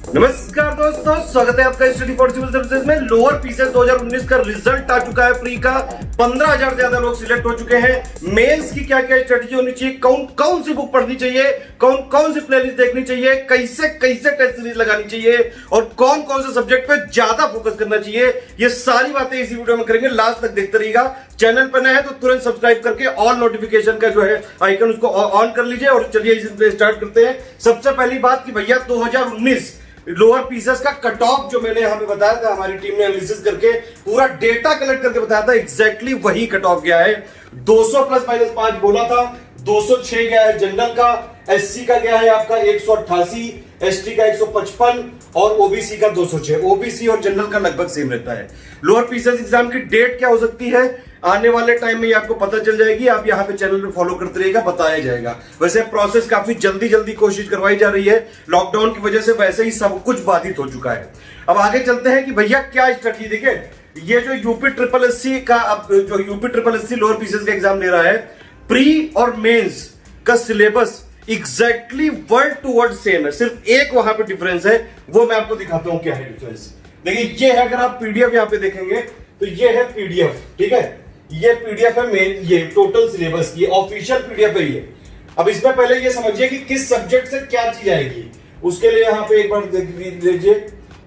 नमस्कार दोस्तों, स्वागत है आपका स्टडी फॉर सिविल सर्विसेज में। लोअर पीसीएस 2019 का रिजल्ट आ चुका है फ्री का। 15,000 से ज्यादा लोग सिलेक्ट हो चुके हैं। मेंस की क्या क्या स्ट्रेटजी होनी चाहिए, कौन कौन सी बुक पढ़नी चाहिए, कौन कौन सी प्लेलिस्ट देखनी चाहिए, कैसे कैसे टेस्ट सीरीज लगानी चाहिए और कौन कौन से सब्जेक्ट पे ज्यादा फोकस करना चाहिए, ये सारी बातें इसी वीडियो में करेंगे। लास्ट तक देखते रहिएगा। चैनल पर नया है तो तुरंत सब्सक्राइब करके ऑल नोटिफिकेशन का जो है आइकन उसको ऑन कर लीजिए। और चलिए इसे स्टार्ट करते हैं। सबसे पहली बात कि भैया 2019 लोअर पीसेस का कट ऑफ जो मैंने यहां पे बताया था, हमारी टीम ने एनालिसिस करके पूरा डेटा कलेक्ट करके बताया था, एग्जैक्टली वही कट ऑफ गया है। 200 प्लस माइनस 5 बोला था, 206 गया है जनरल का, एससी का गया है आपका 188, एसटी का 155 और ओबीसी का 206। ओबीसी और जनरल का लगभग सेम रहता है। लोअर पीसेस एग्जाम की डेट क्या हो सकती है आने वाले टाइम में, ये आपको पता चल जाएगी। आप यहाँ पे चैनल पे फॉलो करते रहिएगा, बताया जाएगा। वैसे प्रोसेस काफी जल्दी जल्दी कोशिश करवाई जा रही है। लॉकडाउन की वजह से वैसे ही सब कुछ बाधित हो चुका है। अब आगे चलते हैं कि भैया क्या स्ट्रेटजी। देखिए, ये जो यूपी ट्रिपल एससी का, अब जो UP triple SC lower PCS का एग्जाम ले रहा है, प्री और मेंस का syllabus exactly word to word same है। सिर्फ एक वहां पे डिफरेंस है, वो मैं आपको दिखाता हूं क्या है डिफरेंस। देखिए, ये है, अगर आप पीडीएफ यहां पे देखेंगे तो ये है पीडीएफ, ठीक है। ये पीडीएफ है मेन, ये टोटल सिलेबस की ऑफिशियल पीडीएफ है ये। अब इसमें पहले ये समझिए कि किस सब्जेक्ट से क्या चीज आएगी। उसके लिए यहां पे एक बार देख लीजिए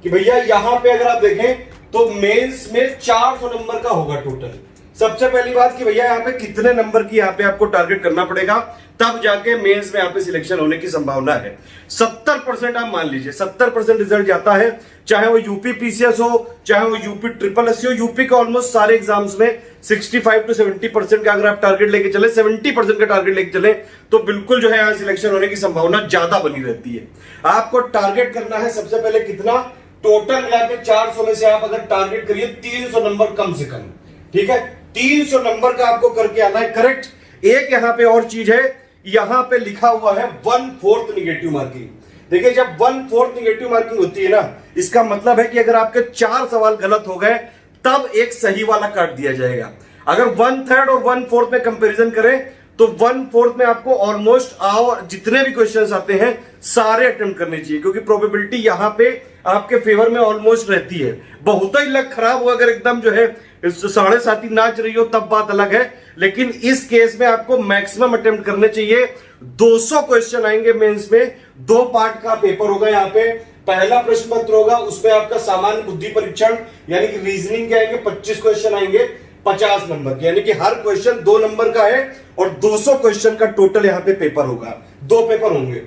कि भैया यहां पे अगर आप देखें तो मेंस में 400 नंबर का होगा टोटल। सबसे पहली बात कि भैया यहाँ पे कितने नंबर की यहाँ पे आपको टारगेट करना पड़ेगा, तब जाके मेंस में यहाँ पे सिलेक्शन होने की संभावना है। 70% आप मान लीजिए, 70% रिजल्ट जाता है, चाहे वो यूपी पीसीएस हो, चाहे वो यूपी ट्रिपल एससी हो। यूपी के ऑलमोस्ट सारे एग्जाम्स में 65 to 70% का अगर आप टारगेट लेके चले, 70% का टारगेट लेके चले, तो बिल्कुल जो है यहाँ सिलेक्शन होने की संभावना ज्यादा बनी रहती है। आपको टारगेट करना है सबसे पहले कितना, टोटल मिला के 400 में से आप अगर टारगेट करिए 300 नंबर कम से कम, ठीक है। 300 नंबर का आपको करके आना है, करेक्ट। एक यहां पे और चीज है, यहां पे लिखा हुआ है 1/4 निगेटिव मार्किंग। देखिए, जब 1/4 निगेटिव मार्किंग होती है ना, इसका मतलब है कि अगर आपके 4 सवाल गलत हो गए तब एक सही वाला काट दिया जाएगा। अगर 1/3 और 1/4 में कंपैरिजन करें तो 1/4 में आपको ऑलमोस्ट जितने भी क्वेश्चंस आते हैं सारे अटेम्प्ट करने चाहिए, क्योंकि प्रोबेबिलिटी यहां पे आपके फेवर में ऑलमोस्ट रहती है। बहुत ही लक खराब हुआ अगर एकदम जो है 7.5 नाच रही हो तब बात अलग है, लेकिन इस केस में आपको मैक्सिमम अटेम्प्ट करने चाहिए। 200 क्वेश्चन आएंगे मेंस में, 2 पार्ट का पेपर होगा। यहाँ पे पहला प्रश्न पत्र होगा, उसमें आपका सामान्य बुद्धि परीक्षण यानी कि रीजनिंग के आएंगे 25 क्वेश्चन आएंगे 50 नंबर के, यानी कि हर क्वेश्चन 2 नंबर का है और 200 क्वेश्चन का टोटल यहाँ पे पेपर होगा। 2 पेपर होंगे।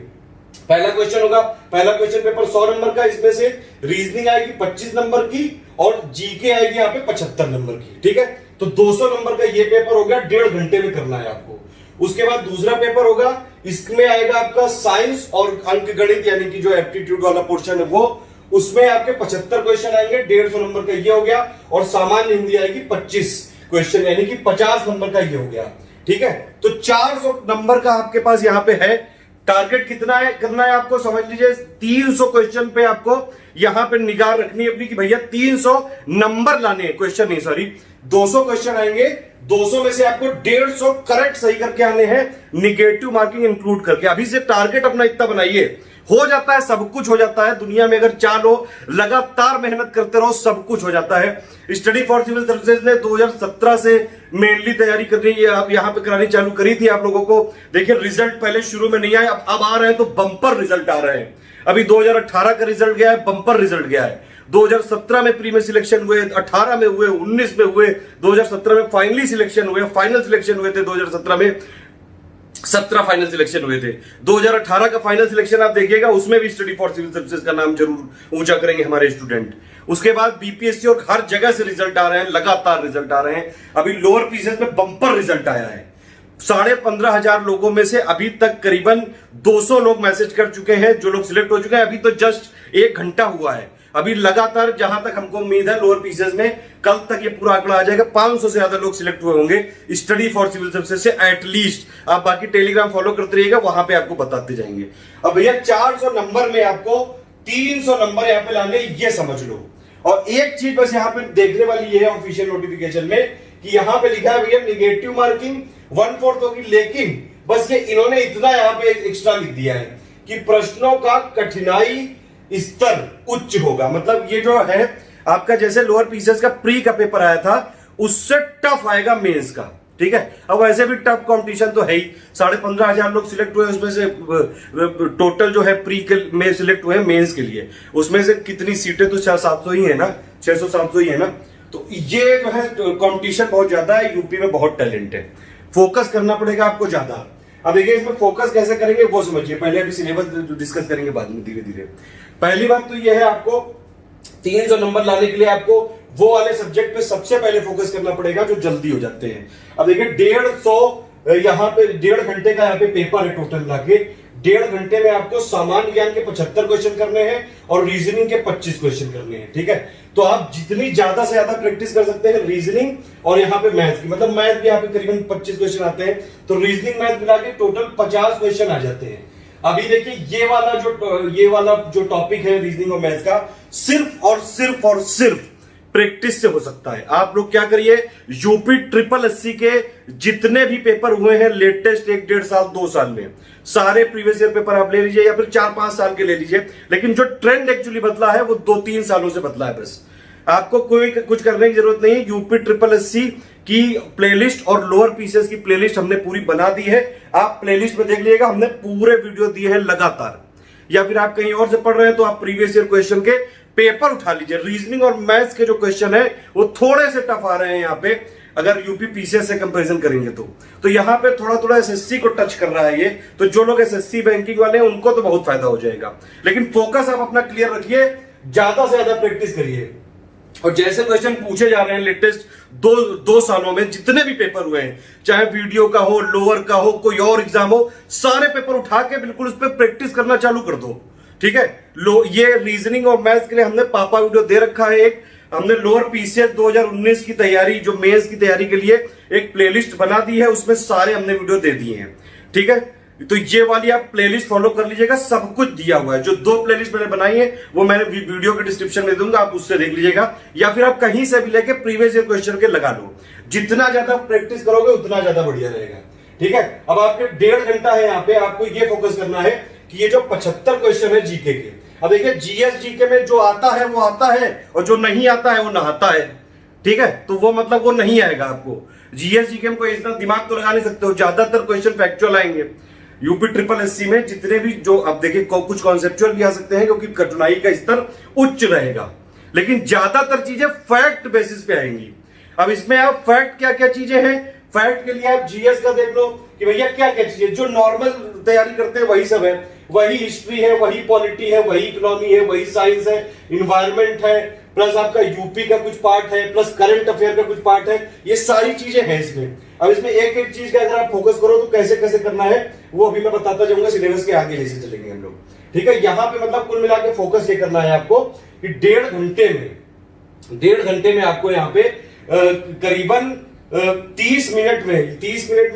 पहला क्वेश्चन होगा, पहला क्वेश्चन पेपर 100 नंबर का, इसमें से रीजनिंग आएगी 25 नंबर की और जीके आएगी यहाँ पे 75 नंबर की, ठीक है। तो 200 नंबर का ये पेपर हो गया, 1.5 घंटे में करना है आपको। उसके बाद दूसरा पेपर होगा, इसमें आएगा आपका साइंस और अंक गणित यानी कि जो एप्टीट्यूड वाला पोर्शन है वो, उसमें आपके 75 क्वेश्चन आएंगे, 150 नंबर का ये हो गया। और सामान्य हिंदी आएगी 25 क्वेश्चन यानी कि 50 नंबर का ये हो गया, ठीक है। तो 400 नंबर का आपके पास यहाँ पे है। टारगेट कितना है करना है आपको, समझ लीजिए 300 क्वेश्चन पे आपको यहां पे निगाह रखनी है अपनी कि भैया 300 नंबर लाने हैं, क्वेश्चन नहीं सॉरी। 200 क्वेश्चन आएंगे, 200 में से आपको 150 करेक्ट सही करके आने हैं, निगेटिव मार्किंग इंक्लूड करके। अभी से टारगेट अपना इतना बनाइए, हो जाता है, सब कुछ हो जाता है दुनिया में। अगर चाहो, लगातार मेहनत करते रहो, सब कुछ हो जाता है। स्टडी फॉर सिविल सर्विसेज ने 2017 से मेनली तैयारी करनी है, अब यहां पे करानी चालू करी थी आप लोगों को। देखिए, रिजल्ट पहले शुरू में नहीं आए, अब आ रहे हैं तो बंपर रिजल्ट आ रहे हैं। अभी 2018 का रिजल्ट गया है, बंपर रिजल्ट गया है। 2017 में प्री में सिलेक्शन हुए, 18 में हुए, 19 में हुए, 2017 में फाइनली सिलेक्शन हुए, फाइनल सिलेक्शन हुए थे 2017 में, 17 फाइनल सिलेक्शन हुए थे। 2018 का फाइनल सिलेक्शन आप देखिएगा, उसमें भी स्टडी फॉर सिविल सर्विसेज का नाम जरूर ऊंचा करेंगे हमारे स्टूडेंट। उसके बाद बीपीएससी और हर जगह से रिजल्ट आ रहे हैं, लगातार रिजल्ट आ रहे हैं। अभी लोअर पीसीएस में बंपर रिजल्ट आया है। 15,500 लोगों में से अभी तक करीबन 200 लोग मैसेज कर चुके हैं, जो लोग सिलेक्ट हो चुके हैं। अभी तो जस्ट 1 घंटा हुआ है। अभी लगातार जहां तक हमको उम्मीद है लोअर पीसीएस में कल तक ये पूरा आंकड़ा आ जाएगा, 500 से ज्यादा लोग सिलेक्ट हुए होंगे स्टडी फॉर सिविल सर्विसेज से एटलीस्ट। आप बाकी टेलीग्राम फॉलो करते रहिएगा, वहां पे आपको बताते जाएंगे। अब भैया 400 नंबर में आपको 300 नंबर यहां पे लाने, ये समझ लो। और एक चीज बस यहां पे देखने वाली ये है ऑफिशियल नोटिफिकेशन में कि यहां पे लिखा है भैया निगेटिव मार्किंग 1/4 होगी, लेकिन बस ये इन्होंने इतना यहां पे एक्स्ट्रा लिख दिया है कि प्रश्नों का कठिनाई स्तर उच्च होगा। मतलब ये जो है आपका जैसे लोअर पीसीएस का प्री का पेपर आया था उससे टफ आएगा मेंस का, ठीक है। अब वैसे भी टफ कंपटीशन तो है ही, 15,500 लोग सिलेक्ट हुए, उसमें से टोटल जो है प्री के में सिलेक्ट हुए मेंस के लिए, उसमें से कितनी सीटें तो 600-700 ही है ना, 600-700 ही है ना। तो ये जो है कंपटीशन बहुत ज्यादा है, यूपी में बहुत टैलेंट है, फोकस करना पड़ेगा आपको ज्यादा। अब देखिए इसमें फोकस कैसे करेंगे वो समझिए, पहले अभी सिलेबस डिस्कस करेंगे बाद में धीरे धीरे। पहली बात तो ये है आपको 300 नंबर लाने के लिए आपको वो वाले सब्जेक्ट पे सबसे पहले फोकस करना पड़ेगा जो जल्दी हो जाते हैं। अब देखिए 150 यहाँ पे 1.5 घंटे का यहाँ पे पेपर है टोटल लाके, 1.5 घंटे में आपको सामान्य ज्ञान के 75 क्वेश्चन करने हैं और रीजनिंग के 25 क्वेश्चन करने हैं, ठीक है। तो आप जितनी ज्यादा से ज्यादा प्रैक्टिस कर सकते हैं रीजनिंग और यहाँ पे मैथ की, मतलब मैथ भी यहाँ पे करीबन 25 क्वेश्चन आते हैं, तो रीजनिंग मैथ मिला के टोटल 50 क्वेश्चन आ जाते हैं। अभी देखिए ये वाला जो टॉपिक है रीजनिंग और मैथ का, सिर्फ और सिर्फ प्रैक्टिस से हो सकता है। आप लोग क्या करिए, यूपी ट्रिपल एससी के जितने भी पेपर हुए हैं लेटेस्ट 1-1.5 साल 2 साल में, सारे प्रीवियस ईयर पेपर आप ले लीजिए या फिर 4-5 साल के ले लीजिए, लेकिन जो ट्रेंड एक्चुअली बदला है वो 2-3 सालों से बदला है। बस आपको कोई कुछ करने की जरूरत नहीं है। यूपी ट्रिपल एससी की प्लेलिस्ट और लोअर पीसीएस की प्लेलिस्ट हमने पूरी बना दी है, आप प्लेलिस्ट में देख लीजिएगा, हमने पूरे वीडियो दिए हैं लगातार। या फिर आप कहीं और से पढ़ रहे हैं तो आप प्रीवियस ईयर क्वेश्चन के पेपर उठा लीजिए। रीजनिंग और मैथ्स के जो क्वेश्चन है वो थोड़े से टफ आ रहे हैं यहाँ पे, अगर यूपी पीसीएस से कंपैरिजन करेंगे तो यहाँ पे थोड़ा एसएससी को टच कर रहा है ये, तो जो लोग एसएससी बैंकिंग वाले हैं उनको तो बहुत फायदा हो जाएगा। लेकिन फोकस आप अपना क्लियर रखिए, ज्यादा से ज्यादा प्रैक्टिस करिए, और जैसे क्वेश्चन पूछे जा रहे हैं लेटेस्ट दो सालों में जितने भी पेपर हुए हैं, चाहे वीडियो का हो, लोअर का हो, कोई और एग्जाम हो, सारे पेपर उठा के बिल्कुल उस पर प्रैक्टिस करना चालू कर दो, ठीक है। ये रीजनिंग और मैथ्स के लिए हमने पापा वीडियो दे रखा है एक, हमने लोअर पीसीएस 2019 की तैयारी, जो मेंस की तैयारी के लिए एक प्लेलिस्ट बना दी है, उसमें सारे हमने वीडियो दे दिए हैं, ठीक है। तो ये वाली आप प्लेलिस्ट फॉलो कर लीजिएगा, सब कुछ दिया हुआ है। जो 2 प्लेलिस्ट मैंने बनाई है वो मैंने वीडियो के डिस्क्रिप्शन में दूंगा, आप उससे देख लीजिएगा, या फिर आप कहीं से भी लेके प्रीवियस ईयर क्वेश्चन के लगा लो। जितना ज्यादा प्रैक्टिस करोगे उतना ज्यादा बढ़िया रहेगा, ठीक है। अब आपके 1.5 घंटा है यहाँ पे, आपको ये फोकस करना है कि ये जो 75 क्वेश्चन है जीके के, अब देखिए जीएस जीके में जो आता है वो आता है और जो नहीं आता है वो नहाता है, ठीक है। तो वो मतलब वो नहीं आएगा आपको। जीएस जीके में कोई इतना दिमाग तो लगा नहीं सकते हो, ज्यादातर क्वेश्चन फैक्चुअल आएंगे। यूपी ट्रिपल एससी में जितने भी जो अब देखिए कुछ कॉन्सेप्चुअल भी आ सकते हैं क्योंकि कठिनाई का स्तर उच्च रहेगा, लेकिन ज्यादातर चीजें फैक्ट बेसिस पे आएंगी। अब इसमें आप फैक्ट क्या क्या चीजें हैं, फैक्ट के लिए आप जीएस का देख लो कि भैया क्या क्या चीजें जो नॉर्मल तैयारी करते हैं वही सब है, वही हिस्ट्री है, वही पॉलिटी है, वही इकोनॉमी है, वही साइंस है, इन्वायरमेंट है, प्लस आपका यूपी का कुछ पार्ट है, प्लस करंट अफेयर का कुछ पार्ट है, ये सारी चीजें हैं इसमें। अब इसमें एक एक चीज का अगर आप फोकस करो तो कैसे कैसे करना है वो अभी मैं बताता जाऊंगा, सिलेबस के आगे जैसे चलेंगे हम लोग, ठीक है। यहाँ पे मतलब कुल मिला के फोकस ये करना है आपको कि 1.5 घंटे में आपको यहाँ पे करीबन 30 मिनट में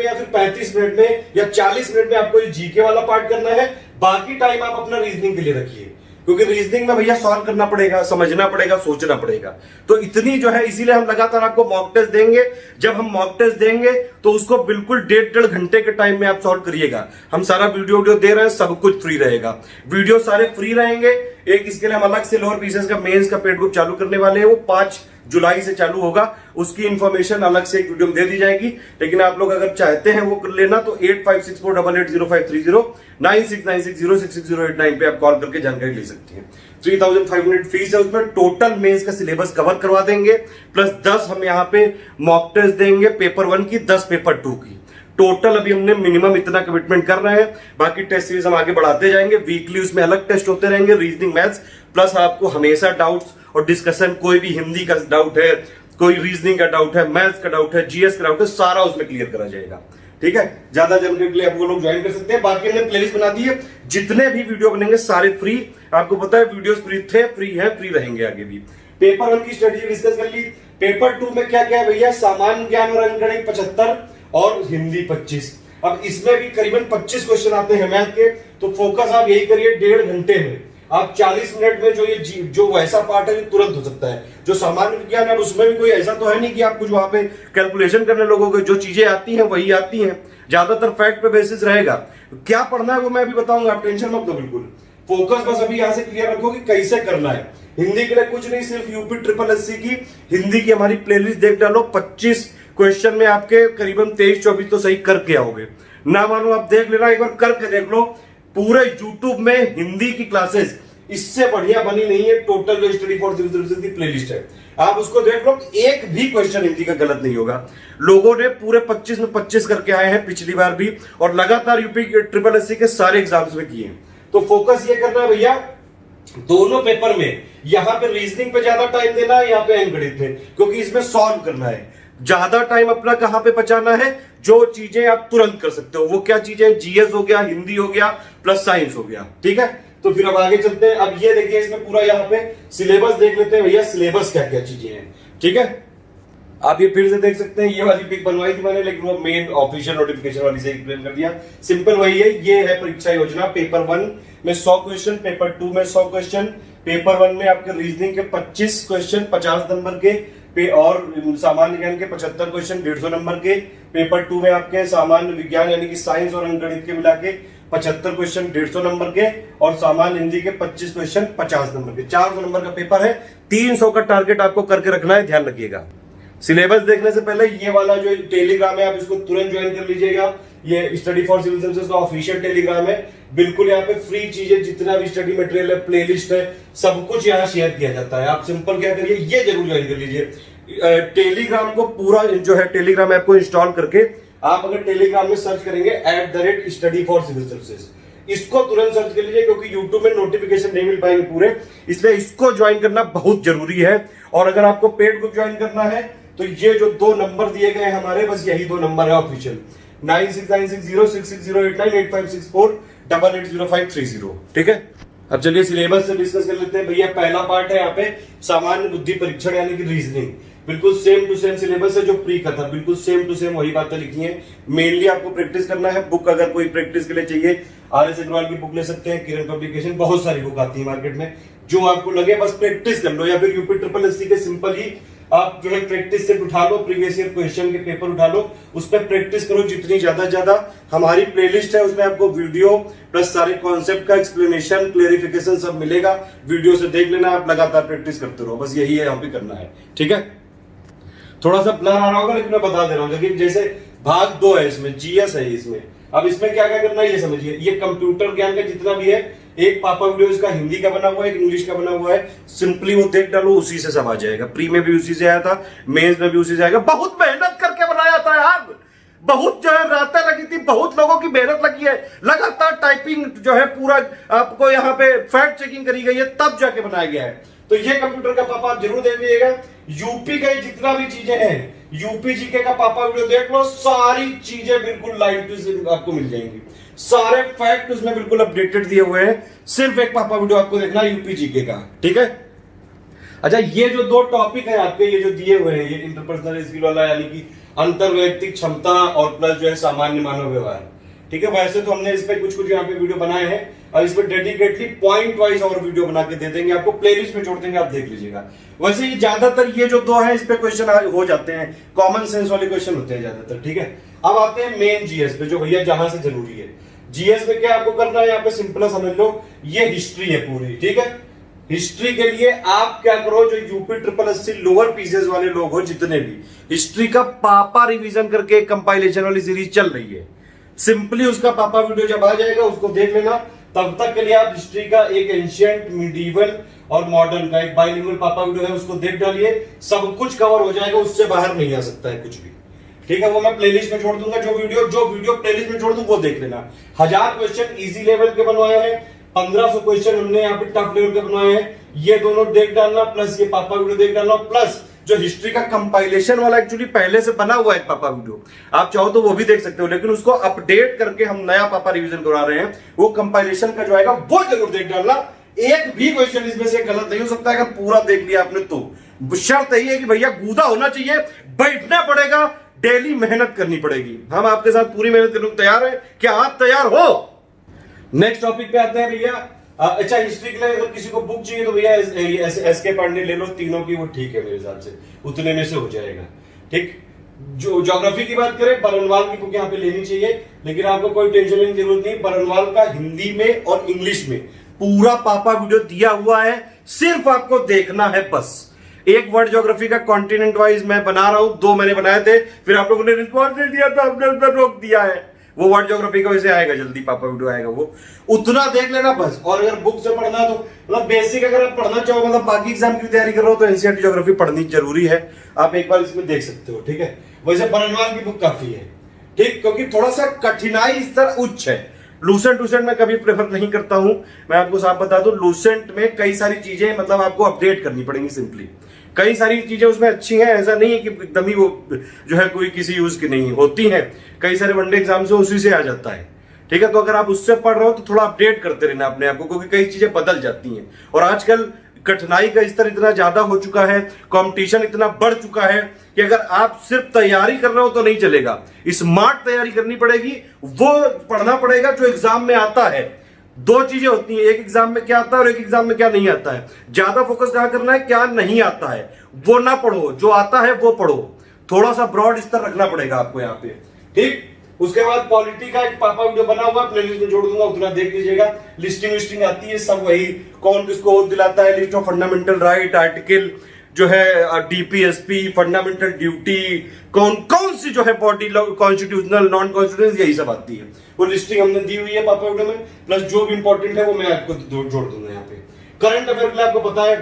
या फिर 35 मिनट में या 40 मिनट में आपको ये जीके वाला पार्ट करना है। बाकी टाइम आप अपना रीजनिंग के लिए रखिए, क्योंकि रीजनिंग में भैया सॉल्व करना पड़ेगा, समझना पड़ेगा, सोचना पड़ेगा। तो इतनी जो है, इसीलिए हम लगातार आपको मॉक टेस्ट देंगे। जब हम मॉक टेस्ट देंगे तो उसको बिल्कुल 1.5 घंटे के टाइम में आप सॉल्व करिएगा। हम सारा वीडियो दे रहे हैं, सब कुछ फ्री रहेगा, वीडियो सारे फ्री रहेंगे। एक इसके लिए हम अलग से लोअर पीसीएस का मेंस का पेड ग्रुप चालू करने वाले हैं, वो 5 जुलाई से चालू होगा, उसकी इंफॉर्मेशन अलग से एक वीडियो में दे दी जाएगी। लेकिन आप लोग अगर चाहते हैं वो कर लेना तो 8564880530 9696066089 पे आप कॉल करके जानकारी ले सकती हैं। 3500 फीस है, उसमें टोटल मेंस का सिलेबस कवर करवा देंगे, प्लस 10 हम यहाँ पे मॉक टेस्ट देंगे, पेपर 1 की 10 पेपर 2 की। टोटल अभी हमने मिनिमम इतना कमिटमेंट कर रहे हैं, बाकी टेस्ट सीरीज हम आगे बढ़ाते जाएंगे। वीकली उसमें अलग टेस्ट होते रहेंगे, रीजनिंग मैथ्स, प्लस आपको हमेशा डाउट्स और डिस्कशन, कोई भी हिंदी का डाउट है, कोई रीजनिंग का डाउट है, मैथ्स का डाउट है, जीएस का डाउट है, सारा उसमें क्लियर करा जाएगा, ठीक है। ज्यादा जानकारी के लिए आप वो लोग ज्वाइन कर सकते हैं। बाकी हमने प्लेलिस्ट बना दी है, जितने भी वीडियो बनेंगे सारे फ्री, आपको पता है वीडियोस फ्री थे, फ्री है, फ्री रहेंगे आगे भी। पेपर 1 की स्ट्रेटेजी डिस्कस कर ली। पेपर 2 में क्या क्या है भैया, सामान्य ज्ञान और अंकगणित 75 और हिंदी 25। अब इसमें भी करीबन 25 क्वेश्चन आते हैं मैथ के, तो फोकस आप यही करिए 1.5 घंटे में आप 40 मिनट में जो वैसा पार्ट है तुरंत हो सकता है। जो सामान्य विज्ञान है उसमें भी कोई ऐसा तो है नहीं कि आप कुछ वहां पे कैलकुलेशन करने लोगोगे, जो चीजें आती हैं वही आती हैं, ज्यादातर फैक्ट पे बेसिस रहेगा। क्या पढ़ना है वो मैं अभी बताऊंगा, आप टेंशन मत लो बिल्कुल। फोकस बस अभी यहां से क्लियर रखो कि कैसे करना है। हिंदी के लिए कुछ नहीं, सिर्फ यूपी ट्रिपल एससी की हिंदी की हमारी प्लेलिस्ट देख डालो। 25 क्वेश्चन में आपके करीबन 23-24 तो सही करके आओगे। ना मानो आप देख लेना, एक बार करके देख लो। पूरे यूट्यूब में हिंदी की क्लासेस इससे बढ़िया बनी नहीं है। टोटल जो स्टडी फॉर सिविल सर्विसेज की प्लेलिस्ट है, आप उसको देख लो, एक भी क्वेश्चन हिंदी का गलत नहीं होगा। लोगों ने पूरे 25 में 25 करके आए हैं पिछली बार भी, और लगातार यूपी ट्रिपल एससी के सारे एग्जाम्स में किए। तो फोकस ये करना है भैया, दोनों पेपर में यहां पे रीजनिंग पे ज्यादा टाइम देना है, यहाँ पे अंकगणित में, क्योंकि इसमें सॉल्व करना है। ज्यादा टाइम अपना कहां पे बचाना है, जो चीजें आप तुरंत कर सकते हो वो क्या चीजें, जीएस हो गया, हिंदी हो गया, प्लस साइंस हो गया। ठीक है, तो फिर अब आगे चलते हैं। अब ये देखिए, इसमें पूरा यहाँ पे सिलेबस देख लेते हैं भैया, सिलेबस क्या क्या चीजें हैं। ठीक है, आप ये फिर से देख सकते हैं। ये वाली पिक बनवाई थी मैंने, लेकिन वो मेन ऑफिशियल नोटिफिकेशन वाली से एक्सप्लेन कर दिया। सिंपल वही है, ये है परीक्षा योजना। पेपर 1 में 100 क्वेश्चन, पेपर 2 में 100 क्वेश्चन, पेपर 1 में आपके रीजनिंग के 25 क्वेश्चन 50 नंबर के, और सामान्य ज्ञान के 75 क्वेश्चन 150 नंबर के, पेपर 2 में आपके सामान्य विज्ञान यानी कि साइंस और अंकगणित के मिला के 75 क्वेश्चन 150 नंबर के, और सामान्य हिंदी के 25 क्वेश्चन 50 नंबर के। 400 नंबर का पेपर है। 300 का टारगेट आपको करके रखना है, ध्यान रखिएगा। सिलेबस देखने से पहले ये वाला जो टेलीग्राम है, आप इसको तुरंत ज्वाइन कर लीजिएगा। ये स्टडी फॉर सिविल सर्विसेज का ऑफिशियल टेलीग्राम है। बिल्कुल यहाँ पे फ्री चीजें, जितना भी स्टडी मटेरियल है, प्लेलिस्ट है, सब कुछ यहाँ शेयर किया जाता है। आप सिंपल क्या करिए, ये जरूर ज्वाइन कर लीजिए। टेलीग्राम को पूरा जो है टेलीग्राम ऐप को इंस्टॉल करके आप अगर टेलीग्राम में सर्च करेंगे @study for civil services, इसको तुरंत सर्च कर लीजिए, क्योंकि यूट्यूब में नोटिफिकेशन नहीं मिल पाएंगे पूरे, इसलिए इसको ज्वाइन करना बहुत जरूरी है। और अगर आपको पेड ग्रुप ज्वाइन करना है तो ये जो 2 नंबर दिए गए हमारे, बस यही 2 नंबर है ऑफिशियल, 96960660898564880530। ठीक है, अब चलिए सिलेबस से डिस्कस कर लेते हैं भैया। पहला पार्ट है यहाँ पे सामान्य बुद्धि परीक्षण यानी कि रीजनिंग। बिल्कुल सेम टू सेम सिलेबस है जो प्री का था, बिल्कुल सेम टू सेम वही बातें लिखी हैं। मेनली आपको प्रैक्टिस करना है। बुक अगर कोई प्रैक्टिस के लिए चाहिए, RS अग्रवाल की बुक ले सकते हैं, किरण पब्लिकेशन, बहुत सारी बुक आती है मार्केट में, जो आपको लगे बस प्रैक्टिस कर लो। या फिर यूपी ट्रिपल एससी के सिंपल ही आप जो है प्रैक्टिस सेट उठा लो, प्रीवियस ईयर क्वेश्चन के पेपर उठा लो, उस पर प्रैक्टिस करो जितनी ज्यादा। हमारी प्लेलिस्ट है, उसमें आपको वीडियो प्लस सारे कॉन्सेप्ट का एक्सप्लेनेशन, क्लेरिफिकेशन सब मिलेगा। वीडियो से देख लेना, आप लगातार प्रैक्टिस करते रहो, बस यही है यहाँ पे करना है। ठीक है, थोड़ा सा ब्लर आ रहा होगा, लेकिन मैं बता दे रहा हूँ। लेकिन जैसे भाग 2 है इसमें, जीएस है इसमें। अब इसमें क्या क्या करना है ये समझिए। ये कंप्यूटर ज्ञान का जितना भी है, एक पापा वीडियो इसका हिंदी का बना हुआ है, एक इंग्लिश का बना हुआ है। सिंपली वो देख डालो, उसी से सब आ जाएगा। प्री में भी उसी से आया था, मेंस में भी उसी से आएगा। बहुत मेहनत करके बनाया था यार, बहुत जो है रातें लगी थी, बहुत लोगों की मेहनत लगी है, लगातार टाइपिंग जो है पूरा आपको यहाँ पे फैक्ट चेकिंग करी गई है, तब जाके बनाया गया है। तो ये कंप्यूटर का पापा आप जरूर देख लीजिएगा। यूपी का जितना भी चीजें हैं, यूपी जीके का पापा वीडियो देख लो, सारी चीजें बिल्कुल लाइव टू आपको मिल जाएंगी। सारे फैक्ट उसमें बिल्कुल अपडेटेड दिए हुए हैं। सिर्फ एक पापा वीडियो आपको देखना है यूपी जीके का। ठीक है, अच्छा, ये जो 2 टॉपिक है आपके, ये जो दिए हुए हैं, ये इंटरपर्सनल स्किल वाला यानी कि अंतर्वैयक्तिक क्षमता और प्लस जो है सामान्य मानव व्यवहार। ठीक है, वैसे तो हमने इस पे कुछ यहाँ पे वीडियो बनाए हैं, और इस पे डेडिकेटली पॉइंट वाइज और वीडियो बना के दे देंगे आपको, प्लेलिस्ट में जोड़ देंगे, आप देख लीजिएगा। वैसे ये ज्यादातर ये जो 2 है, इस पे क्वेश्चन हो जाते हैं, कॉमन सेंस वाले क्वेश्चन होते हैं ज्यादातर। ठीक है, अब आते हैं मेन जीएस पे, जो भैया जहां से जरूरी है। जीएस में क्या आपको करना है, यहाँ पे सिंपल समझ लो, ये हिस्ट्री है पूरी। ठीक है, हिस्ट्री के लिए आप क्या करो, जो UP triple SC lower PCS वाले लोग हो जितने भी, हिस्ट्री का पापा रिवीजन करके कंपाइलेशन वाली सीरीज चल रही है। सिंपली उसका पापा वीडियो जब आ जाएगा उसको देख लेना। तब तक के लिए आप हिस्ट्री का एक एंशिएंट, मिडीवल और मॉडर्न का एक बाइलिंगुअल पापा वीडियो है, उसको देख डालिए, सब कुछ कवर हो जाएगा, उससे बाहर नहीं आ सकता है कुछ भी। ठीक है, वो मैं प्लेलिस्ट में छोड़ दूंगा। जो वीडियो प्लेलिस्ट में छोड़ दूं वो देख लेना। 1000 क्वेश्चन इजी लेवल के बनवाए हैं, 1500 क्वेश्चन हमने यहाँ पे टफ लेवल के बनवाए हैं। ये दोनों देख डालना, प्लस ये पापा वीडियो देख डालना, प्लस जो हिस्ट्री का कंपाइलेशन वाला एक्चुअली पहले से बना हुआ है पापा वीडियो, आप चाहो तो वो भी देख सकते हो, लेकिन उसको अपडेट करके हम नया पापा रिवीजन करा रहे हैं। वो कंपाइलेशन का जो आएगा वो जरूर देख डालना। एक भी क्वेश्चन इसमें से गलत नहीं हो सकता अगर पूरा देख लिया आपने तो। शर्त यही है कि भैया गूदा होना चाहिए, बैठना पड़ेगा, डेली मेहनत करनी पड़ेगी। हम आपके साथ पूरी मेहनत करने को तैयार है, क्या आप तैयार हो? नेक्स्ट टॉपिक पे आते हैं भैया। अच्छा, हिस्ट्री के लिए अगर किसी को बुक चाहिए तो भैया एसके पांडे ले लो, तीनों की वो ठीक है मेरे हिसाब से, उतने में से हो जाएगा। ठीक, जो ज्योग्राफी की बात करें, बरनवाल की बुक यहाँ पे लेनी चाहिए, लेकिन आपको कोई टेंशन लेने की जरूरत नहीं। बरनवाल का हिंदी में और इंग्लिश में पूरा पापा वीडियो दिया हुआ है, सिर्फ आपको देखना है बस। एक वर्ल्ड ज्योग्राफी का कॉन्टिनेंट वाइज मैं बना रहा हूं, 2 मैंने बनाए थे, फिर आप लोगों ने रिस्पॉन्स नहीं दिया तो हमने उधर रोक दिया है। वो वर्ल्ड ज्योग्राफी का वैसे आएगा जल्दी, पापा वीडियो आएगा, वो उतना देख लेना बस। और अगर बुक से पढ़ना तो मतलब बेसिक अगर आप पढ़ना चाहो, मतलब बाकी एग्जाम की तैयारी कर रहे हो तो एनसीईआरटी ज्योग्राफी पढ़नी जरूरी है। आप एक बार इसमें देख सकते हो, ठीक है। वैसे बरनवाल की बुक काफी है, ठीक, क्योंकि थोड़ा सा कठिनाई स्तर उच्च है। लूसेंट मैं कभी प्रेफर नहीं करता हूं। मैं आपको साफ बता दूं, लूसेंट में कई सारी चीजें मतलब आपको अपडेट करनी पड़ेंगी सिंपली। कई सारी चीजें उसमें अच्छी हैं, ऐसा नहीं है कि एकदम ही वो जो है कोई किसी यूज की नहीं होती हैं। कई सारे वनडे एग्जाम से उसी से आ जाता है, ठीक है। तो अगर आप उससे पढ़ रहे हो तो थोड़ा अपडेट करते रहना अपने आप को, क्योंकि कई चीजें बदल जाती हैं। और आजकल कठिनाई का स्तर इतना ज्यादा हो चुका है, कंपटीशन इतना बढ़ चुका है कि अगर आप सिर्फ तैयारी कर रहे हो तो नहीं चलेगा। स्मार्ट तैयारी करनी पड़ेगी, वो पढ़ना पड़ेगा जो एग्जाम में आता है। 2 चीजें होती हैं, एक एग्जाम में क्या आता है और एक एग्जाम में क्या नहीं आता है। ज्यादा फोकस कहां करना है, क्या नहीं आता है वो ना पढ़ो, जो आता है वो पढ़ो। थोड़ा सा ब्रॉड स्तर रखना पड़ेगा आपको यहाँ पे, ठीक। उसके बाद पॉलिटी का एक पापा वीडियो बना हुआ, प्लेलिस्ट में जोड़ दूंगा, उतना देख लीजिएगा। लिस्टिंग विस्टिंग आती है सब वही, कौन किसको ओथ दिलाता है, list of fundamental right, article जो है डीपीएसपी, फंडामेंटल ड्यूटी, कौन कौन सी जो है बॉडी कॉन्स्टिट्यूशनल, नॉन कॉन्स्टिट्यूशनल, यही सब आती है। वो लिस्टिंग हमने दी हुई है पापा वीडियो में, प्लस जो भी इंपॉर्टेंट है वो मैं आपको जोड़ दूंगा यहाँ पे। करंट अफेयर के लिए आपको पता है,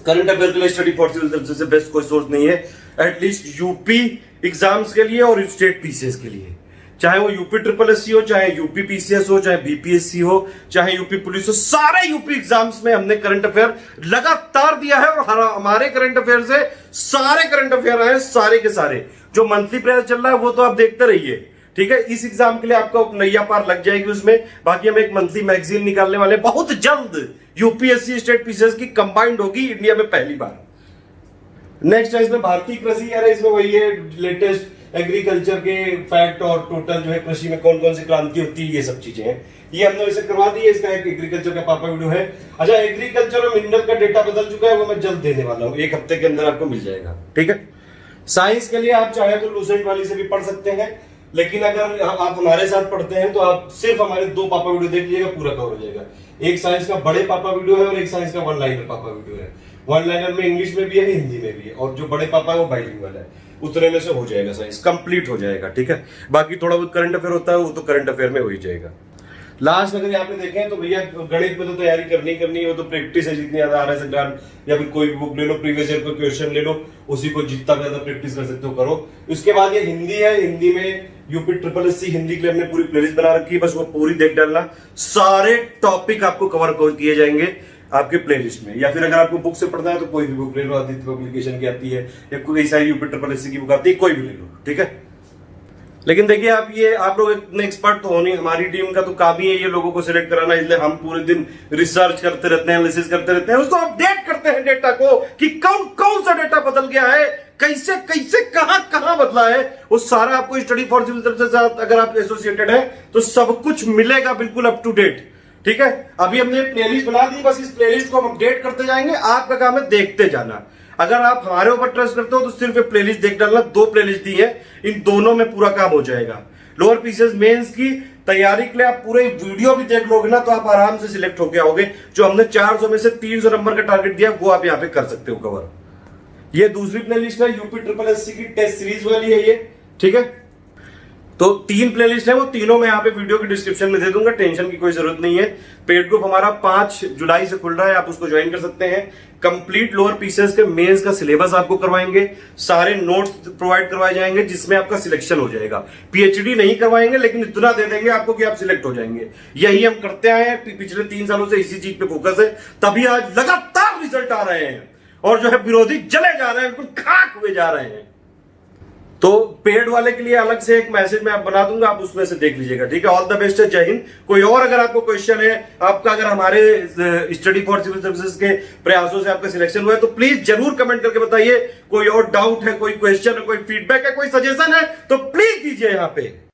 करंट अफेयर के लिए स्टडी फॉर सिविल सर्विसेज से बेस्ट कोई सोर्स नहीं है, एटलीस्ट यूपी एग्जाम्स के लिए और स्टेट पीसीएस के लिए। चाहे वो यूपी ट्रिपल एससी हो, चाहे यूपी पीसीएस हो, चाहे बीपीएससी हो, चाहे यूपी पुलिस हो, सारे यूपी एग्जाम्स में हमने करंट अफेयर लगातार दिया है। और हमारे करंट अफेयर से सारे करंट अफेयर आए, सारे के सारे। जो मंथली प्रयास चल रहा है वो तो आप देखते रहिए, ठीक है। इस एग्जाम के लिए आपको नैया पार लग जाएगी उसमें। बाकी हम एक मंथली मैगजीन निकालने वाले बहुत जल्द, यूपीएससी स्टेट पीसीएस की कंबाइंड होगी इंडिया में पहली बार। नेक्स्ट है इसमें भारतीय कृषि, यार इसमें वही है लेटेस्ट एग्रीकल्चर के फैक्ट और टोटल जो है कृषि में कौन कौन सी क्रांति होती है, ये सब चीजें हैं। ये हमने वैसे करवा दी है, इसका एक एग्रीकल्चर का पापा वीडियो है। अच्छा, एग्रीकल्चर और मिनरल का डेटा बदल चुका है, वो मैं जल्द देने वाला हूँ, 1 हफ्ते के अंदर आपको मिल जाएगा, ठीक है। साइंस के लिए आप चाहे तो लूसेंट वाली से भी पढ़ सकते हैं, लेकिन अगर आप हमारे साथ पढ़ते हैं तो आप सिर्फ हमारे 2 पापा वीडियो देख लीजिएगा, पूरा कवर हो जाएगा। एक साइंस का बड़े पापा वीडियो है और एक साइंस का 1 लाइनर पापा वीडियो है। 1 लाइनर में इंग्लिश में भी है, हिंदी में भी है, और जो बड़े पापा है वो बाइलिंगुअल है। उतने में से हो जाएगा, साइंस कंप्लीट हो जाएगा, ठीक है। बाकी थोड़ा बहुत करंट अफेयर होता है, वो तो करंट अफेयर में हो ही जाएगा। लास्ट अगर यहाँ पे देखें तो भैया गणित में तो तैयारी करनी है, वो तो प्रैक्टिस है, जितनी ज्यादा आ रहा है ग्राम, या फिर कोई भी बुक ले लो, प्रीवियस ईयर कोई क्वेश्चन ले लो, उसी को जितना ज्यादा प्रैक्टिस कर सकते हो करो। उसके बाद ये हिंदी है, हिंदी में यूपी ट्रिपल एससी हिंदी के लिए हमने पूरी प्लेलिस्ट बना रखी है, बस वो पूरी देख डालना। सारे टॉपिक आपको कवर किए जाएंगे आपके प्लेलिस्ट में। या फिर अगर आपको बुक से पढ़ना है तो कोई भी बुक ले लो, आदित्य पब्लिकेशन की आती है, या कोई सारी यूपी ट्रिपल एससी की बुक आती है, कोई भी ले लो, ठीक है। लेकिन देखिए आप लोग इतने एक्सपर्ट तो हो नहीं, हमारी टीम का तो काम ही है ये लोगों को सिलेक्ट कराना, इसलिए हम पूरे दिन रिसर्च करते रहते हैं, एनालिसिस करते रहते हैं, उसको अपडेट करते हैं डेटा को कि कौन कौन सा डेटा बदल गया है, कैसे कैसे कहां बदला है, वो सारा आपको स्टडी फॉर सिविल सर्विसेज के साथ अगर आप एसोसिएटेड है तो सब कुछ मिलेगा बिल्कुल अप टू डेट, ठीक है। अभी हमने प्लेलिस्ट बना दी, बस इस प्लेलिस्ट को हम अपडेट करते जाएंगे, आपका काम है देखते जाना। अगर आप हमारे ऊपर ट्रस्ट करते हो तो सिर्फ प्लेलिस्ट देख डालना, 2 प्लेलिस्ट दी है, इन दोनों में पूरा काम हो जाएगा। लोअर पीसीएस मेंस की तैयारी के लिए आप पूरे वीडियो भी देख लोगे ना तो आप आराम से सिलेक्ट होके आओगे। जो हमने 400 में से 300 नंबर का टारगेट दिया वो आप यहाँ पे कर सकते हो कवर। ये दूसरी प्लेलिस्ट है, यूपी ट्रिपल एससी की टेस्ट सीरीज वाली है ये, ठीक है। तो 3 प्लेलिस्ट है, वो तीनों मैं यहाँ पे वीडियो के डिस्क्रिप्शन में दे दूंगा, टेंशन की कोई जरूरत नहीं है। पेड ग्रुप हमारा 5 जुलाई से खुल रहा है, आप उसको ज्वाइन कर सकते हैं। कंप्लीट लोअर पीसीएस के मेंस का सिलेबस आपको करवाएंगे, सारे नोट्स प्रोवाइड करवाए जाएंगे जिसमें आपका सिलेक्शन हो जाएगा। पीएचडी नहीं करवाएंगे, लेकिन इतना दे देंगे आपको कि आप सिलेक्ट हो जाएंगे। यही हम करते आए हैं, पिछले 3 सालों से इसी चीज पे फोकस है, तभी आज लगातार रिजल्ट आ रहे हैं और जो है विरोधी जले जा रहे हैं, बिल्कुल खाक हुए जा रहे हैं। तो पेड वाले के लिए अलग से एक मैसेज मैं बना दूंगा, आप उसमें से देख लीजिएगा, ठीक है। ऑल द बेस्ट है, जय हिंद। कोई और अगर आपको क्वेश्चन है आपका, अगर हमारे स्टडी फॉर सिविल सर्विसेज के प्रयासों से आपका सिलेक्शन हुआ है तो प्लीज जरूर कमेंट करके बताइए। कोई और डाउट है, कोई क्वेश्चन है, कोई फीडबैक है, कोई सजेशन है तो प्लीज दीजिए यहाँ पे।